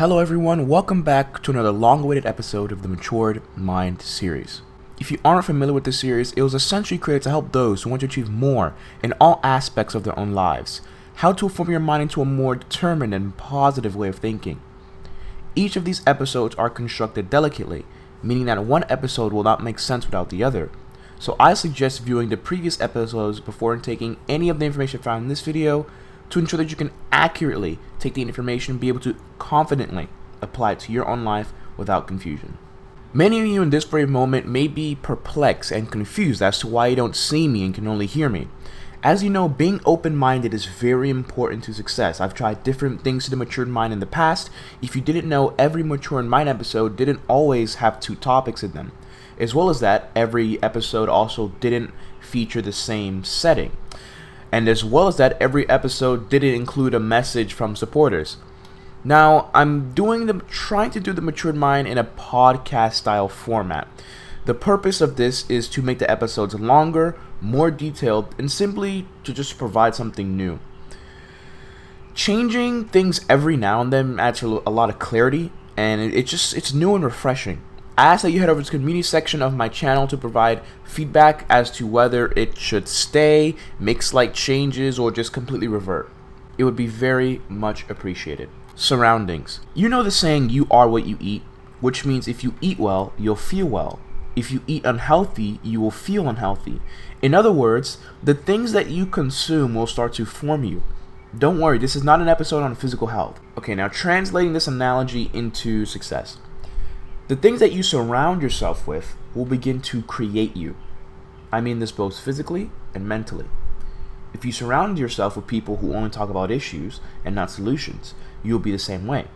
Hello everyone, welcome back to another long-awaited episode of the Matured Mind series. If you aren't familiar with this series, it was essentially created to help those who want to achieve more in all aspects of their own lives, how to form your mind into a more determined and positive way of thinking. Each of these episodes are constructed delicately, meaning that one episode will not make sense without the other. So I suggest viewing the previous episodes before taking any of the information found in this video to ensure that you can accurately take the information and be able to confidently apply it to your own life without confusion. Many of you in this very moment may be perplexed and confused as to why you don't see me and can only hear me. As you know, being open-minded is very important to success. I've tried different things to the Matured Mind in the past. If you didn't know, every Matured Mind episode didn't always have two topics in them. As well as that, every episode also didn't feature the same setting. And as well as that, every episode didn't include a message from supporters. Now, I'm trying to do the Matured Mind in a podcast style format. The purpose of this is to make the episodes longer, more detailed, and simply to just provide something new. Changing things every now and then adds a lot of clarity, and it's new and refreshing. I ask that you head over to the community section of my channel to provide feedback as to whether it should stay, make slight changes, or just completely revert. It would be very much appreciated. Surroundings. You know the saying, you are what you eat, which means if you eat well, you'll feel well. If you eat unhealthy, you will feel unhealthy. In other words, the things that you consume will start to form you. Don't worry, this is not an episode on physical health. Okay, now translating this analogy into success. The things that you surround yourself with will begin to create you. I mean this both physically and mentally. If you surround yourself with people who only talk about issues and not solutions, you'll be the same way.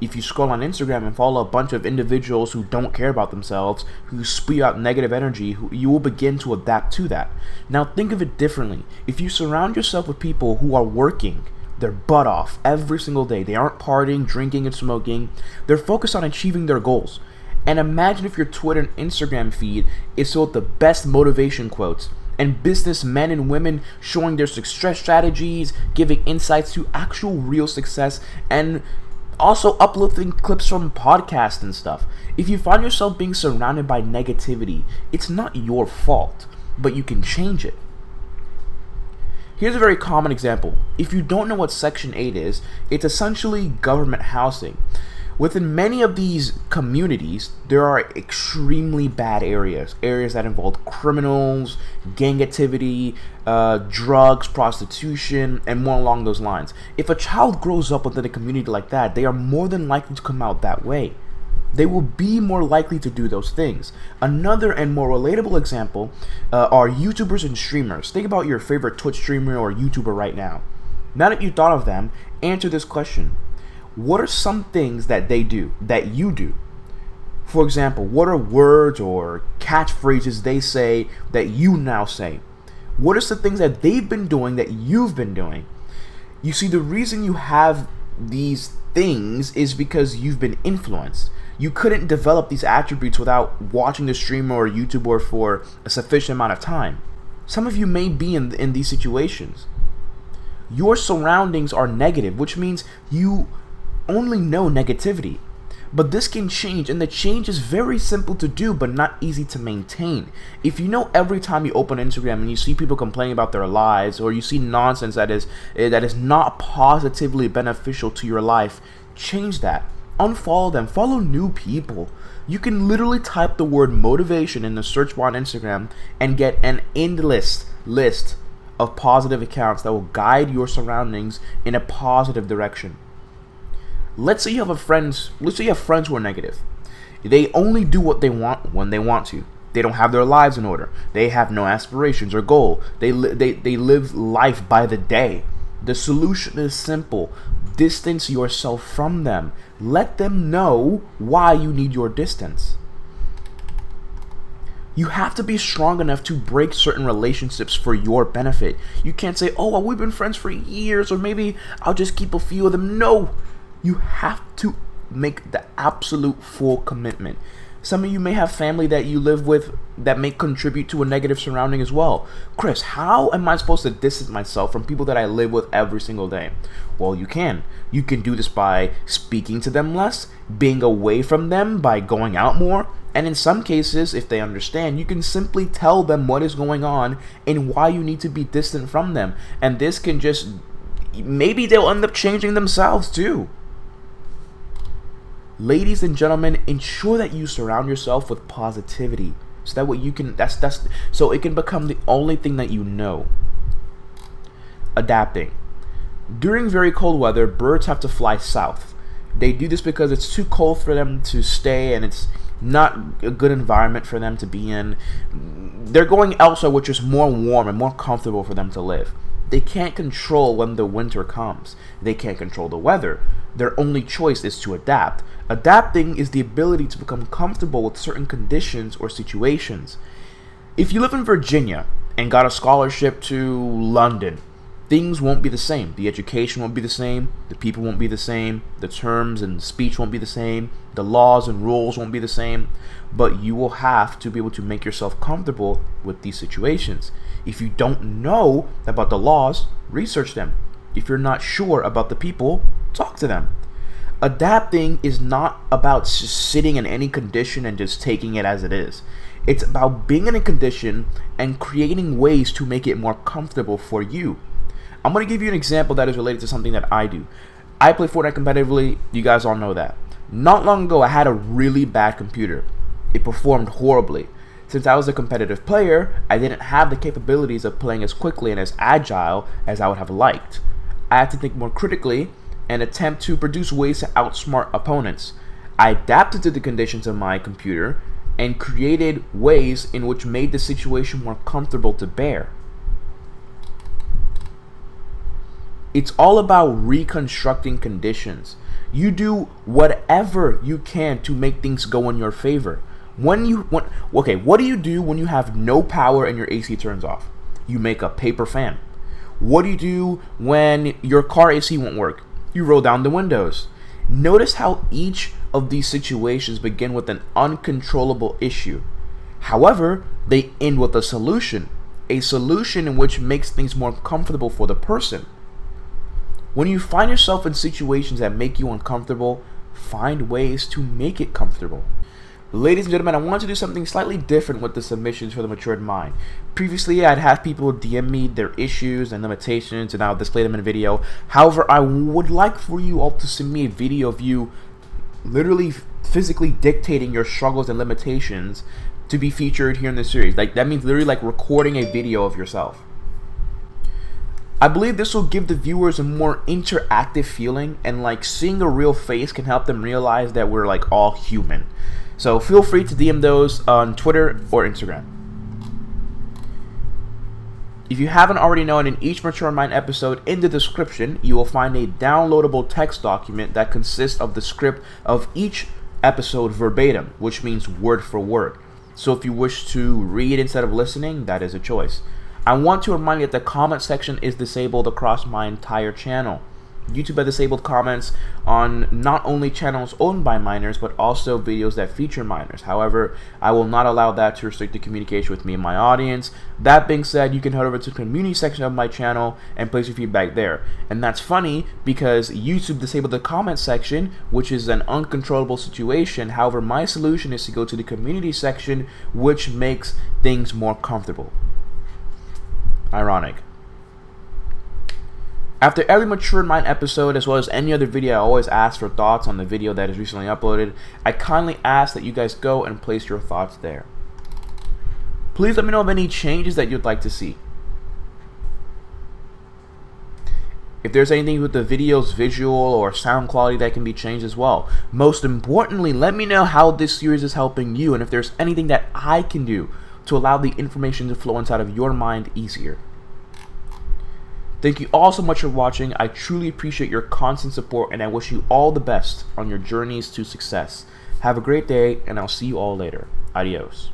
If you scroll on Instagram and follow a bunch of individuals who don't care about themselves, who spew out negative energy, you will begin to adapt to that. Now think of it differently. If you surround yourself with people who are working their butt off every single day, they aren't partying, drinking, and smoking, they're focused on achieving their goals. And imagine if your Twitter and Instagram feed is filled with the best motivation quotes and businessmen and women showing their success strategies, giving insights to actual real success, and also uplifting clips from podcasts and stuff. If you find yourself being surrounded by negativity, it's not your fault, but you can change it. Here's a very common example. If you don't know what Section 8 is, it's essentially government housing. Within many of these communities, there are extremely bad areas that involve criminals, gang activity, drugs, prostitution, and more along those lines. If a child grows up within a community like that, they are more than likely to come out that way. They will be more likely to do those things. Another and more relatable example are YouTubers and streamers. Think about your favorite Twitch streamer or YouTuber right now. Now that you thought of them, answer this question. What are some things that they do, that you do? For example, what are words or catchphrases they say that you now say? What are some things that they've been doing that you've been doing? You see, the reason you have these things is because you've been influenced. You couldn't develop these attributes without watching the streamer or YouTuber for a sufficient amount of time. Some of you may be in these situations. Your surroundings are negative, which means you only know negativity. But this can change, and the change is very simple to do but not easy to maintain. If you know every time you open Instagram and you see people complaining about their lives, or you see nonsense that is not positively beneficial to your life, change that. Unfollow them. Follow new people. You can literally type the word motivation in the search bar on Instagram and get an endless list of positive accounts that will guide your surroundings in a positive direction. Let's say you have friends who are negative. They only do what they want when they want to. They don't have their lives in order. They have no aspirations or goal. They live life by the day. The solution is simple. Distance yourself from them. Let them know why you need your distance. You have to be strong enough to break certain relationships for your benefit. You can't say, oh, well, we've been friends for years, or maybe I'll just keep a few of them. No, you have to make the absolute full commitment. Some of you may have family that you live with that may contribute to a negative surrounding as well. Chris, how am I supposed to distance myself from people that I live with every single day? Well, you can. You can do this by speaking to them less, being away from them by going out more, and in some cases, if they understand, you can simply tell them what is going on and why you need to be distant from them. And this can just, maybe they'll end up changing themselves too. Ladies and gentlemen, ensure that you surround yourself with positivity, so that way you can so it can become the only thing that you know. Adapting. During very cold weather, birds have to fly south. They do this because it's too cold for them to stay and it's not a good environment for them to be in. They're going elsewhere, which is more warm and more comfortable for them to live. They can't control when the winter comes. They can't control the weather. Their only choice is to adapt. Adapting is the ability to become comfortable with certain conditions or situations. If you live in Virginia and got a scholarship to London, things won't be the same. The education won't be the same. The people won't be the same. The terms and speech won't be the same. The laws and rules won't be the same. But you will have to be able to make yourself comfortable with these situations. If you don't know about the laws, research them. If you're not sure about the people, talk to them. Adapting is not about just sitting in any condition and just taking it as it is. It's about being in a condition and creating ways to make it more comfortable for you. I'm going to give you an example that is related to something that I do. I play Fortnite competitively. You guys all know that. Not long ago, I had a really bad computer. It performed horribly. Since I was a competitive player, I didn't have the capabilities of playing as quickly and as agile as I would have liked. I had to think more critically and attempt to produce ways to outsmart opponents. I adapted to the conditions of my computer and created ways in which made the situation more comfortable to bear. It's all about reconstructing conditions. You do whatever you can to make things go in your favor. What do you do when you have no power and your AC turns off? You make a paper fan. What do you do when your car AC won't work? You roll down the windows. Notice how each of these situations begin with an uncontrollable issue. However, they end with a solution in which makes things more comfortable for the person. When you find yourself in situations that make you uncomfortable, find ways to make it comfortable. Ladies and gentlemen, I want to do something slightly different with the submissions for the Matured Mind. Previously, I'd have people DM me their issues and limitations, and I'll display them in a video. However, I would like for you all to send me a video of you literally physically dictating your struggles and limitations to be featured here in this series. Like, that means literally like recording a video of yourself. I believe this will give the viewers a more interactive feeling, and like seeing a real face can help them realize that we're like all human. So feel free to DM those on Twitter or Instagram. If you haven't already known, in each Mature Mind episode in the description, you will find a downloadable text document that consists of the script of each episode verbatim, which means word for word. So if you wish to read instead of listening, that is a choice. I want to remind you that the comment section is disabled across my entire channel. YouTube has disabled comments on not only channels owned by minors, but also videos that feature minors. However, I will not allow that to restrict the communication with me and my audience. That being said, you can head over to the community section of my channel and place your feedback there. And that's funny because YouTube disabled the comment section, which is an uncontrollable situation. However, my solution is to go to the community section, which makes things more comfortable. Ironic. After every Matured Mind episode, as well as any other video, I always ask for thoughts on the video that is recently uploaded. I kindly ask that you guys go and place your thoughts there. Please let me know of any changes that you'd like to see. If there's anything with the video's visual or sound quality that can be changed as well. Most importantly, let me know how this series is helping you, and if there's anything that I can do to allow the information to flow inside of your mind easier. Thank you all so much for watching. I truly appreciate your constant support, and I wish you all the best on your journeys to success. Have a great day, and I'll see you all later. Adios.